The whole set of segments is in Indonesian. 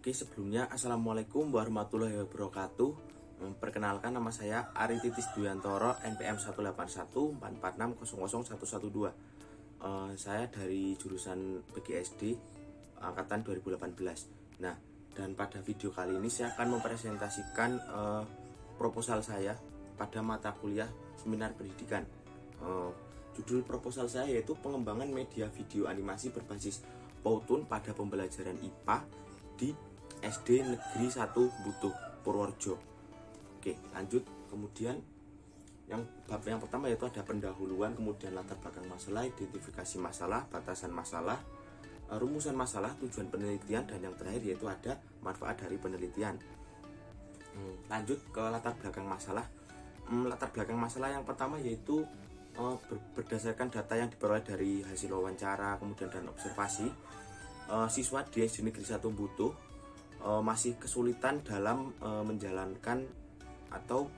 Oke, sebelumnya Assalamualaikum warahmatullahi wabarakatuh. Perkenalkan, nama saya Ari Titis Duyantoro, NPM 18144600112. Saya dari jurusan PGSD angkatan 2018. Nah, dan pada video kali ini saya akan mempresentasikan proposal saya pada mata kuliah seminar pendidikan. Judul proposal saya yaitu pengembangan media video animasi berbasis Powtoon pada pembelajaran IPA di SD Negeri 1 Butuh Purworejo. Oke, lanjut. Kemudian bab yang pertama yaitu ada pendahuluan, kemudian latar belakang masalah, identifikasi masalah, batasan masalah, rumusan masalah, tujuan penelitian, dan yang terakhir yaitu ada manfaat dari penelitian. Lanjut ke latar belakang masalah. Latar belakang masalah yang pertama yaitu berdasarkan data yang diperoleh dari hasil wawancara, kemudian dan observasi, siswa di SD Negeri 1 Butuh masih kesulitan dalam menjalankan atau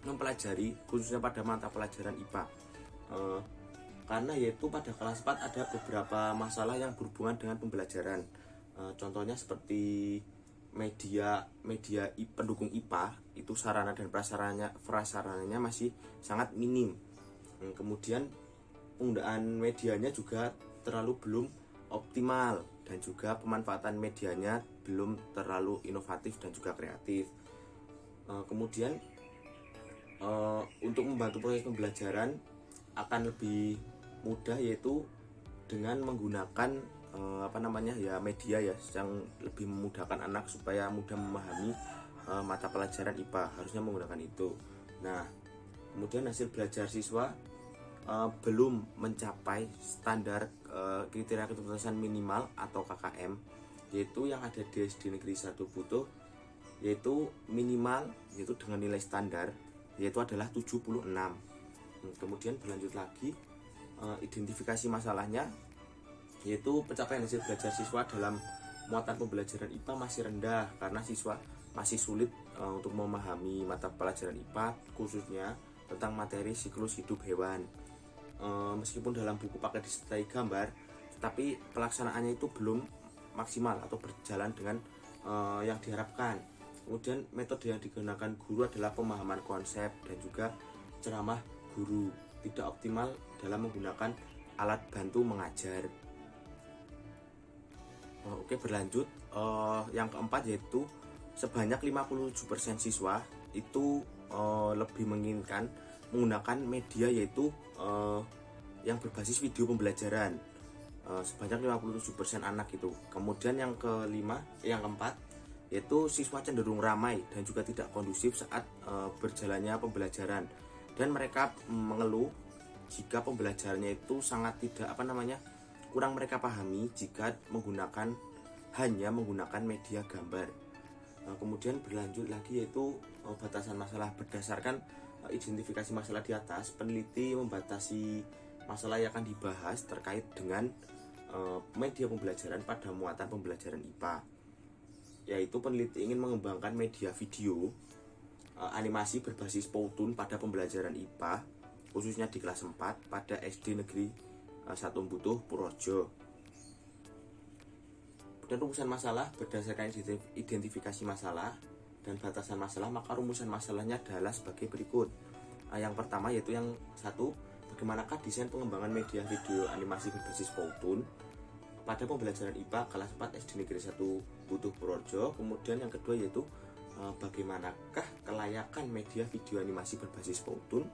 mempelajari, khususnya pada mata pelajaran IPA, karena yaitu pada kelas 4 ada beberapa masalah yang berhubungan dengan pembelajaran. Contohnya seperti media pendukung IPA itu sarana dan prasarananya masih sangat minim. Kemudian penggunaan medianya juga terlalu belum optimal, dan juga pemanfaatan medianya belum terlalu inovatif dan juga kreatif. Kemudian untuk membantu proses pembelajaran akan lebih mudah yaitu dengan menggunakan media yang lebih memudahkan anak supaya mudah memahami mata pelajaran IPA, harusnya menggunakan itu. Nah, kemudian hasil belajar siswa belum mencapai standar kriteria ketuntasan minimal atau KKM, yaitu yang ada di SD Negeri 1 Butuh, yaitu minimal yaitu dengan nilai standar yaitu adalah 76. Kemudian berlanjut lagi, identifikasi masalahnya yaitu pencapaian hasil belajar siswa dalam muatan pembelajaran IPA masih rendah karena siswa masih sulit untuk memahami mata pelajaran IPA, khususnya tentang materi siklus hidup hewan. Meskipun dalam buku pakai disertai gambar, tetapi pelaksanaannya itu belum maksimal atau berjalan dengan yang diharapkan. Kemudian metode yang digunakan guru adalah pemahaman konsep dan juga ceramah guru, tidak optimal dalam menggunakan alat bantu mengajar. Oke, berlanjut. Yang keempat yaitu sebanyak 57% siswa itu lebih menginginkan menggunakan media yaitu yang berbasis video pembelajaran, sebanyak 57% anak itu. Kemudian yang keempat yaitu siswa cenderung ramai dan juga tidak kondusif saat berjalannya pembelajaran, dan mereka mengeluh jika pembelajarannya itu sangat tidak kurang mereka pahami jika hanya menggunakan media gambar. Kemudian berlanjut lagi yaitu batasan masalah. Berdasarkan identifikasi masalah di atas, peneliti membatasi masalah yang akan dibahas terkait dengan media pembelajaran pada muatan pembelajaran IPA, yaitu peneliti ingin mengembangkan media video animasi berbasis Powtoon pada pembelajaran IPA, khususnya di kelas 4 pada SD Negeri 1 Butuh Purworejo. Dan rumusan masalah berdasarkan identifikasi masalah dan batasan masalah, maka rumusan masalahnya adalah sebagai berikut. Yang pertama yaitu yang satu, bagaimanakah desain pengembangan media video animasi berbasis Powtoon pada pembelajaran IPA kelas 4 SD Negeri 1 Butuh Purworejo. Kemudian yang kedua yaitu bagaimanakah kelayakan media video animasi berbasis Powtoon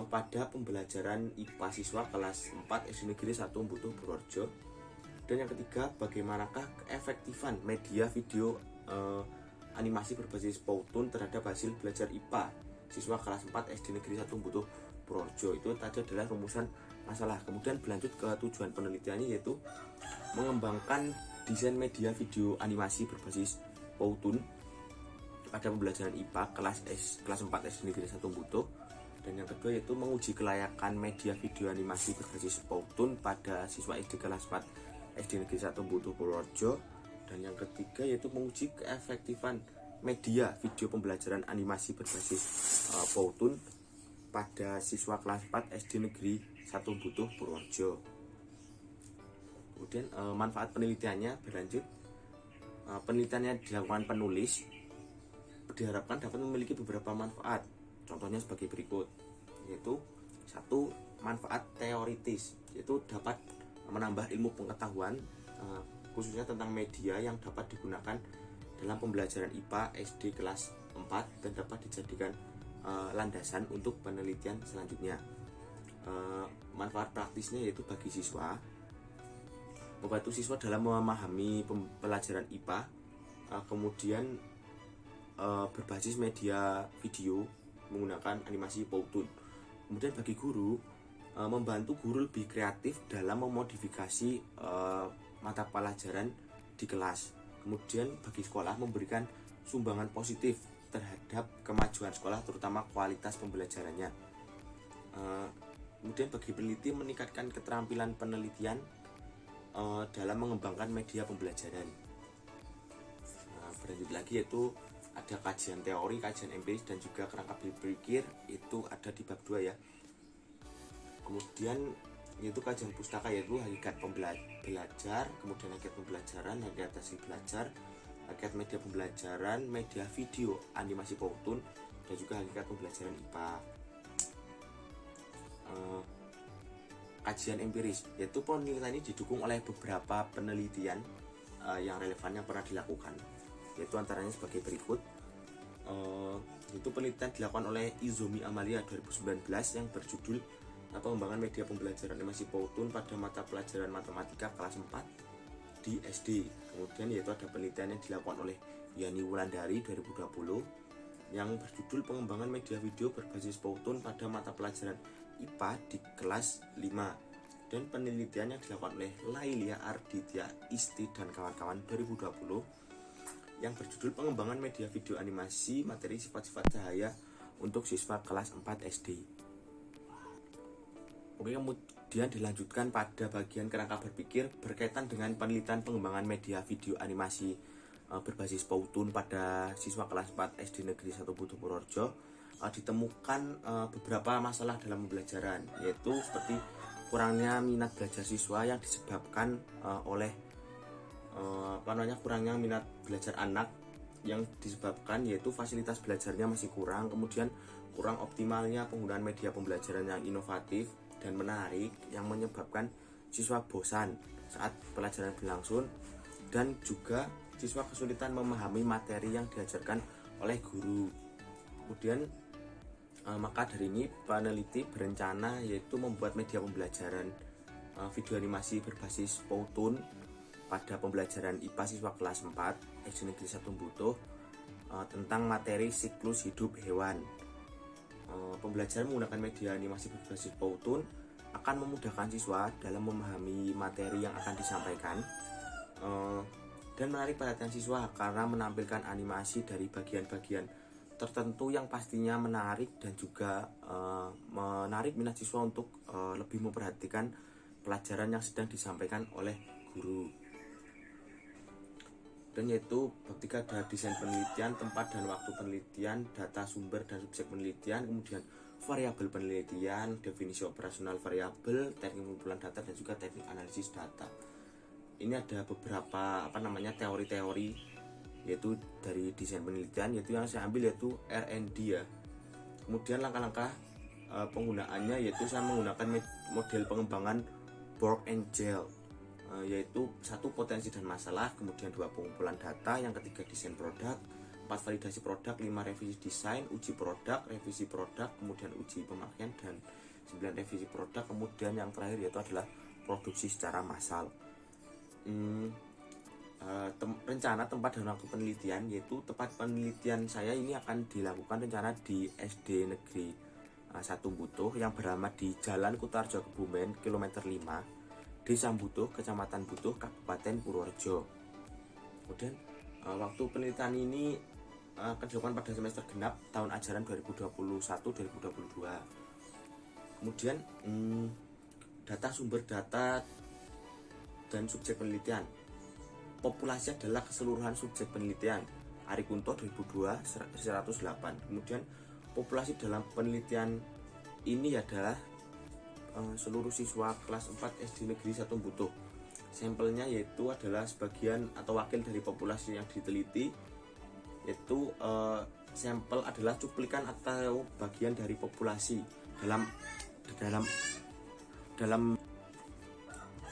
pada pembelajaran IPA siswa kelas 4 SD Negeri 1 Butuh Purworejo. Dan yang ketiga, bagaimanakah keefektifan media video animasi berbasis Powtoon terhadap hasil belajar IPA siswa kelas 4 SD Negeri 1 Butuh Purworejo. Itu tadi adalah rumusan masalah. Kemudian berlanjut ke tujuan penelitiannya yaitu mengembangkan desain media video animasi berbasis Powtoon pada pembelajaran IPA kelas 4 SD Negeri 1 Butuh. Dan yang kedua yaitu menguji kelayakan media video animasi berbasis Powtoon pada siswa SD kelas 4 SD Negeri 1 Butuh Purworejo. Dan yang ketiga yaitu menguji keefektifan media video pembelajaran animasi berbasis Powtoon pada siswa kelas 4 SD Negeri 1 Butuh Purworejo. Kemudian manfaat penelitiannya berlanjut. Penelitiannya dilakukan penulis diharapkan dapat memiliki beberapa manfaat. Contohnya sebagai berikut, yaitu satu, manfaat teoritis, yaitu dapat menambah ilmu pengetahuan khususnya tentang media yang dapat digunakan dalam pembelajaran IPA SD kelas 4 dan dapat dijadikan landasan untuk penelitian selanjutnya. Manfaat praktisnya yaitu bagi siswa, membantu siswa dalam memahami pelajaran IPA, kemudian berbasis media video menggunakan animasi Powtoon. Kemudian bagi guru, membantu guru lebih kreatif dalam memodifikasi mata pelajaran di kelas. Kemudian bagi sekolah, memberikan sumbangan positif terhadap kemajuan sekolah, terutama kualitas pembelajarannya. Kemudian bagi peneliti, meningkatkan keterampilan penelitian dalam mengembangkan media pembelajaran. Berlanjut lagi yaitu ada kajian teori, kajian empiris, dan juga kerangka berpikir, itu ada di bab 2 ya. Kemudian yaitu kajian pustaka, yaitu hakikat belajar, kemudian hakikat pembelajaran, hakikat hasil belajar, hakikat media pembelajaran, media video, animasi Powtoon, dan juga hakikat pembelajaran IPA. Kajian empiris, yaitu penelitian ini didukung oleh beberapa penelitian yang relevan yang pernah dilakukan, yaitu antaranya sebagai berikut. Itu penelitian dilakukan oleh Izumi Amalia 2019 yang berjudul pengembangan media pembelajaran animasi Powtoon pada mata pelajaran matematika kelas 4 di SD. Kemudian yaitu ada penelitian yang dilakukan oleh Yani Wulandari 2020 yang berjudul pengembangan media video berbasis Powtoon pada mata pelajaran IPA di kelas 5, dan penelitian yang dilakukan oleh Lailia Arditya Isti dan kawan-kawan 2020 yang berjudul pengembangan media video animasi materi sifat-sifat cahaya untuk siswa kelas 4 SD. Oke, kemudian dilanjutkan pada bagian kerangka berpikir berkaitan dengan penelitian pengembangan media video animasi berbasis Powtoon pada siswa kelas 4 SD Negeri 1 Butuh Purworejo. Ditemukan beberapa masalah dalam pembelajaran, yaitu seperti kurangnya minat belajar siswa yang disebabkan oleh kurangnya minat belajar anak yang disebabkan yaitu fasilitas belajarnya masih kurang, kemudian kurang optimalnya penggunaan media pembelajaran yang inovatif dan menarik yang menyebabkan siswa bosan saat pelajaran berlangsung, dan juga siswa kesulitan memahami materi yang diajarkan oleh guru. Kemudian maka dari ini peneliti berencana yaitu membuat media pembelajaran video animasi berbasis Powtoon pada pembelajaran IPA siswa kelas 4 SD Negeri 1 Butuh tentang materi siklus hidup hewan. Pembelajaran menggunakan media animasi berbasis Powtoon akan memudahkan siswa dalam memahami materi yang akan disampaikan dan menarik perhatian siswa karena menampilkan animasi dari bagian-bagian tertentu yang pastinya menarik dan juga menarik minat siswa untuk lebih memperhatikan pelajaran yang sedang disampaikan oleh guru. Dan yaitu bab 3 ada desain penelitian, tempat dan waktu penelitian, data sumber dan subjek penelitian, kemudian variabel penelitian, definisi operasional variabel, teknik pengumpulan data, dan juga teknik analisis data. Ini ada beberapa teori-teori yaitu dari desain penelitian, yaitu yang saya ambil yaitu R&D ya. Kemudian langkah-langkah penggunaannya yaitu saya menggunakan model pengembangan Borg and Gel, yaitu 1 potensi dan masalah, kemudian 2 pengumpulan data, yang ketiga desain produk, 4 validasi produk, 5 revisi desain, uji produk, revisi produk, kemudian uji pemakaian, dan 9 revisi produk, kemudian yang terakhir yaitu adalah produksi secara massal. Rencana tempat dan waktu penelitian, yaitu tempat penelitian saya ini akan dilakukan rencana di SD Negeri 1 Butuh yang beralamat di Jalan Kutarjo Kebumen kilometer 5, Desa Butuh, Kecamatan Butuh, Kabupaten Purworejo. Kemudian waktu penelitian ini akan dilakukan pada semester genap tahun ajaran 2021-2022. Kemudian data sumber data dan subjek penelitian. Populasi adalah keseluruhan subjek penelitian. Ari Kunto 2002 108. Kemudian populasi dalam penelitian ini adalah seluruh siswa kelas 4 SD Negeri 1 Butuh. Sampelnya yaitu adalah sebagian atau wakil dari populasi yang diteliti, yaitu sampel adalah cuplikan atau bagian dari populasi.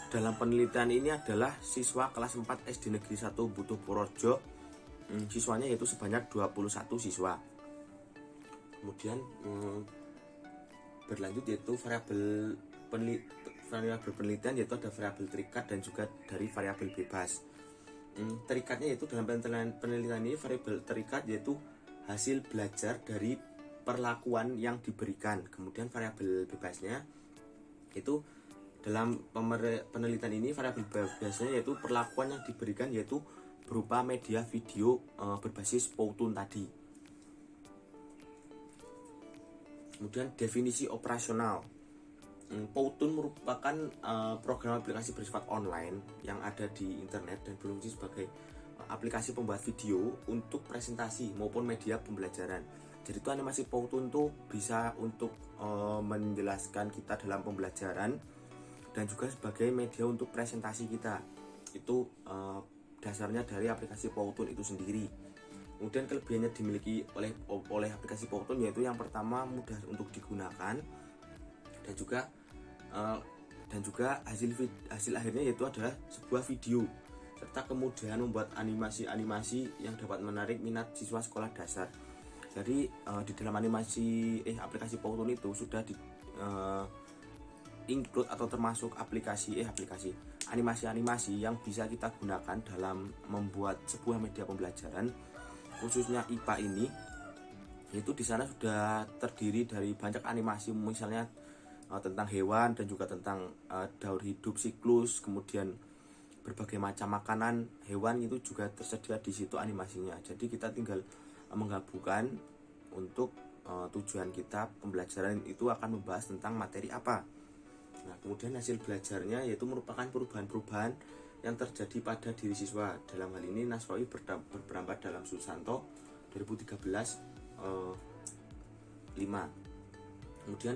Dalam penelitian ini adalah siswa kelas 4 SD Negeri 1 Butuh Purworejo. Siswanya yaitu sebanyak 21 siswa. Kemudian berlanjut yaitu variabel penelitian, yaitu ada variabel terikat dan juga dari variabel bebas. Terikatnya yaitu dalam penelitian ini variabel terikat yaitu hasil belajar dari perlakuan yang diberikan. Kemudian variabel bebasnya itu dalam penelitian ini variabel bebasnya yaitu perlakuan yang diberikan, yaitu berupa media video berbasis Powtoon tadi. Kemudian definisi operasional. Powtoon merupakan program aplikasi bersifat online yang ada di internet dan berfungsi sebagai aplikasi pembuat video untuk presentasi maupun media pembelajaran. Jadi itu animasi Powtoon tuh bisa untuk menjelaskan kita dalam pembelajaran dan juga sebagai media untuk presentasi kita. Itu dasarnya dari aplikasi Powtoon itu sendiri. Kemudian kelebihannya dimiliki oleh aplikasi Powtoon yaitu yang pertama mudah untuk digunakan dan juga hasil akhirnya yaitu adalah sebuah video, serta kemudahan membuat animasi-animasi yang dapat menarik minat siswa sekolah dasar. Jadi di dalam aplikasi Powtoon itu sudah include atau termasuk animasi-animasi yang bisa kita gunakan dalam membuat sebuah media pembelajaran, khususnya IPA ini. Yaitu di sana sudah terdiri dari banyak animasi, misalnya tentang hewan dan juga tentang daur hidup, siklus, kemudian berbagai macam makanan hewan itu juga tersedia di situ animasinya. Jadi kita tinggal menggabungkan untuk tujuan kita pembelajaran itu akan membahas tentang materi apa. Nah, kemudian hasil belajarnya yaitu merupakan perubahan-perubahan yang terjadi pada diri siswa. Dalam hal ini Naswawi berperan dalam Susanto 2013 5. Kemudian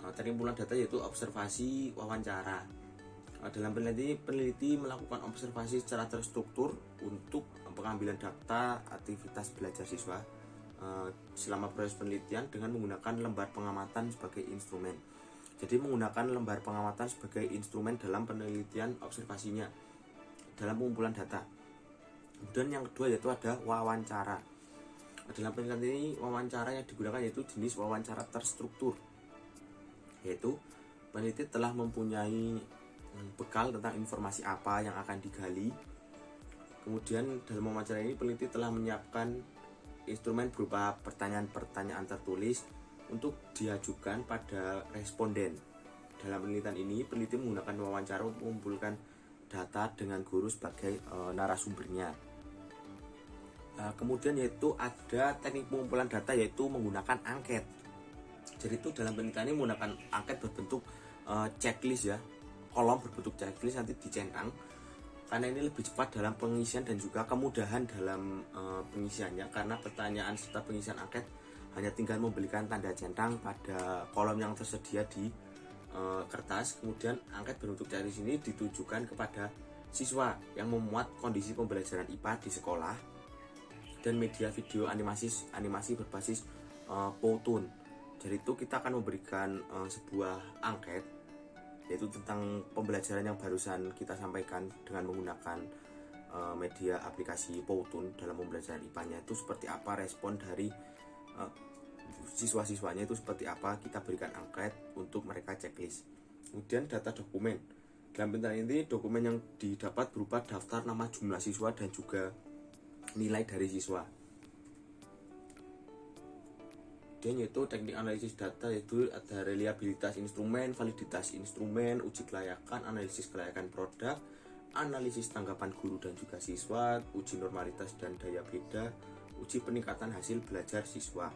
teknik pengumpulan data yaitu observasi wawancara. Dalam peneliti melakukan observasi secara terstruktur untuk pengambilan data aktivitas belajar siswa selama proses penelitian dengan menggunakan lembar pengamatan sebagai instrumen. Jadi menggunakan lembar pengamatan sebagai instrumen dalam penelitian observasinya dalam pengumpulan data. Kemudian yang kedua yaitu ada wawancara. Dalam penelitian ini wawancara yang digunakan yaitu jenis wawancara terstruktur, yaitu peneliti telah mempunyai bekal tentang informasi apa yang akan digali. Kemudian dalam wawancara ini peneliti telah menyiapkan instrumen berupa pertanyaan-pertanyaan tertulis untuk diajukan pada responden. Dalam penelitian ini peneliti menggunakan wawancara untuk mengumpulkan data dengan guru sebagai narasumbernya. Kemudian yaitu ada teknik pengumpulan data yaitu menggunakan angket. Jadi itu dalam penelitian ini menggunakan angket berbentuk checklist ya, kolom berbentuk checklist nanti dicentang, karena ini lebih cepat dalam pengisian dan juga kemudahan dalam pengisiannya, karena pertanyaan serta pengisian angket hanya tinggal memberikan tanda centang pada kolom yang tersedia di kertas. Kemudian angket berbentuk checklist ini ditujukan kepada siswa yang memuat kondisi pembelajaran IPA di sekolah dan media video animasi berbasis Powtoon. Jadi itu kita akan memberikan sebuah angket yaitu tentang pembelajaran yang barusan kita sampaikan dengan menggunakan media aplikasi Powtoon dalam pembelajaran IPA-nya itu seperti apa, respon dari siswa-siswanya itu seperti apa, kita berikan angket untuk mereka checklist. Kemudian data dokumen. Dalam penelitian ini dokumen yang didapat berupa daftar nama jumlah siswa dan juga nilai dari siswa. Dan yaitu teknik analisis data yaitu ada reliabilitas instrumen, validitas instrumen, uji kelayakan, analisis kelayakan produk, analisis tanggapan guru dan juga siswa, uji normalitas dan daya beda, uji peningkatan hasil belajar siswa.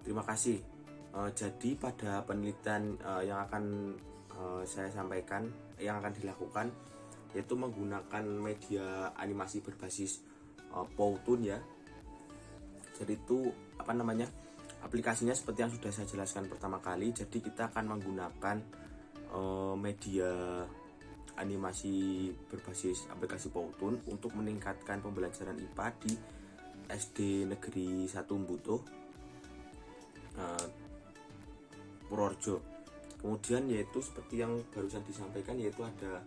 Terima kasih. Jadi pada penelitian yang akan saya sampaikan, yang akan dilakukan yaitu menggunakan media animasi berbasis Powtoon ya. Jadi itu aplikasinya seperti yang sudah saya jelaskan pertama kali. Jadi kita akan menggunakan media animasi berbasis aplikasi Powtoon untuk meningkatkan pembelajaran IPA di SD Negeri 1 Mbutuh, Purworejo. Kemudian yaitu seperti yang barusan disampaikan, yaitu ada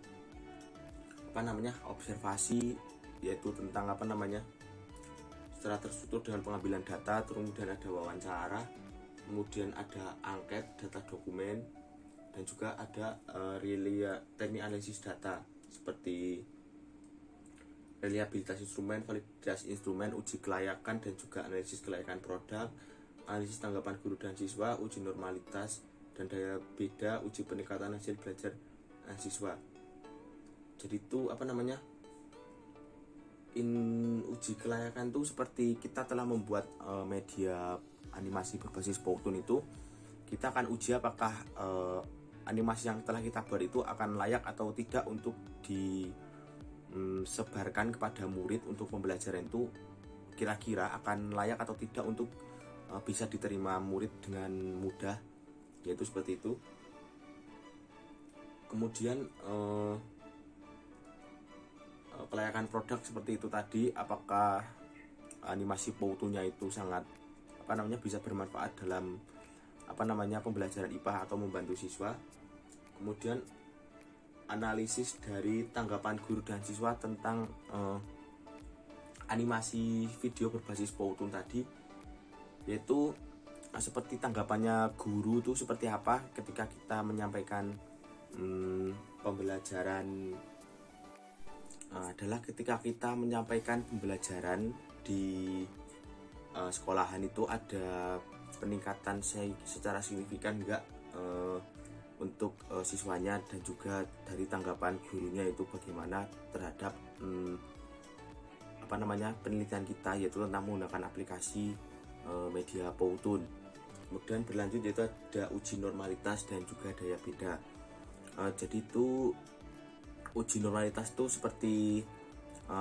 observasi, yaitu tentang secara terstruktur dengan pengambilan data, kemudian ada wawancara, kemudian ada angket data dokumen, dan juga ada teknik analisis data seperti reliabilitas instrumen, validasi instrumen, uji kelayakan, dan juga analisis kelayakan produk, analisis tanggapan guru dan siswa, uji normalitas dan daya beda, uji peningkatan hasil belajar siswa. Jadi itu uji kelayakan itu seperti kita telah membuat media animasi berbasis Powtoon itu, kita akan uji apakah animasi yang telah kita buat itu akan layak atau tidak untuk disebarkan kepada murid untuk pembelajaran itu, kira-kira akan layak atau tidak untuk bisa diterima murid dengan mudah, yaitu seperti itu. Kemudian kelayakan produk seperti itu tadi, apakah animasi Powtoon-nya itu sangat bisa bermanfaat dalam pembelajaran IPA atau membantu siswa. Kemudian analisis dari tanggapan guru dan siswa tentang animasi video berbasis Powtoon tadi, yaitu seperti tanggapannya guru itu seperti apa ketika kita menyampaikan pembelajaran, adalah ketika kita menyampaikan pembelajaran di sekolahan itu ada peningkatan secara signifikan enggak untuk siswanya, dan juga dari tanggapan gurunya itu bagaimana terhadap penelitian kita, yaitu tentang menggunakan aplikasi media Powtoon. Kemudian berlanjut yaitu ada uji normalitas dan juga daya beda. Jadi itu uji normalitas itu seperti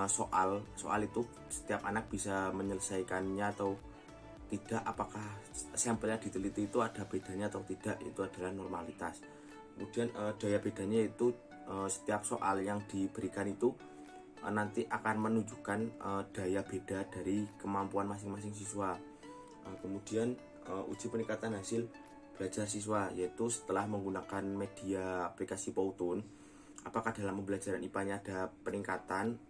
soal itu setiap anak bisa menyelesaikannya atau tidak, apakah sampelnya diteliti itu ada bedanya atau tidak, itu adalah normalitas. Kemudian daya bedanya itu setiap soal yang diberikan itu nanti akan menunjukkan daya beda dari kemampuan masing-masing siswa. Kemudian uji peningkatan hasil belajar siswa, yaitu setelah menggunakan media aplikasi Powtoon, apakah dalam pembelajaran IPA-nya ada peningkatan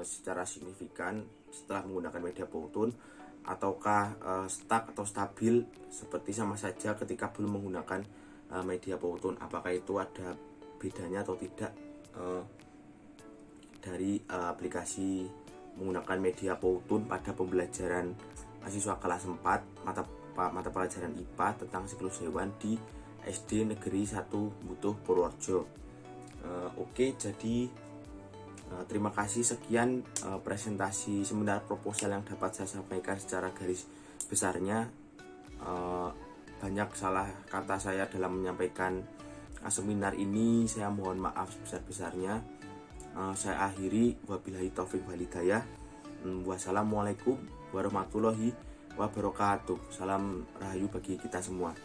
secara signifikan setelah menggunakan media Powtoon, ataukah stuck atau stabil seperti sama saja ketika belum menggunakan media Powtoon, apakah itu ada bedanya atau tidak dari aplikasi menggunakan media Powtoon pada pembelajaran mahasiswa kelas 4 mata pelajaran IPA tentang siklus hewan di SD Negeri 1 Mbutuh, Purworejo. Oke, jadi terima kasih, sekian presentasi seminar proposal yang dapat saya sampaikan secara garis besarnya. Banyak salah kata saya dalam menyampaikan seminar ini, saya mohon maaf sebesar-besarnya. Saya akhiri, wabillahi taufik wal hidayah. Wassalamualaikum warahmatullahi wabarakatuh. Salam rahayu bagi kita semua.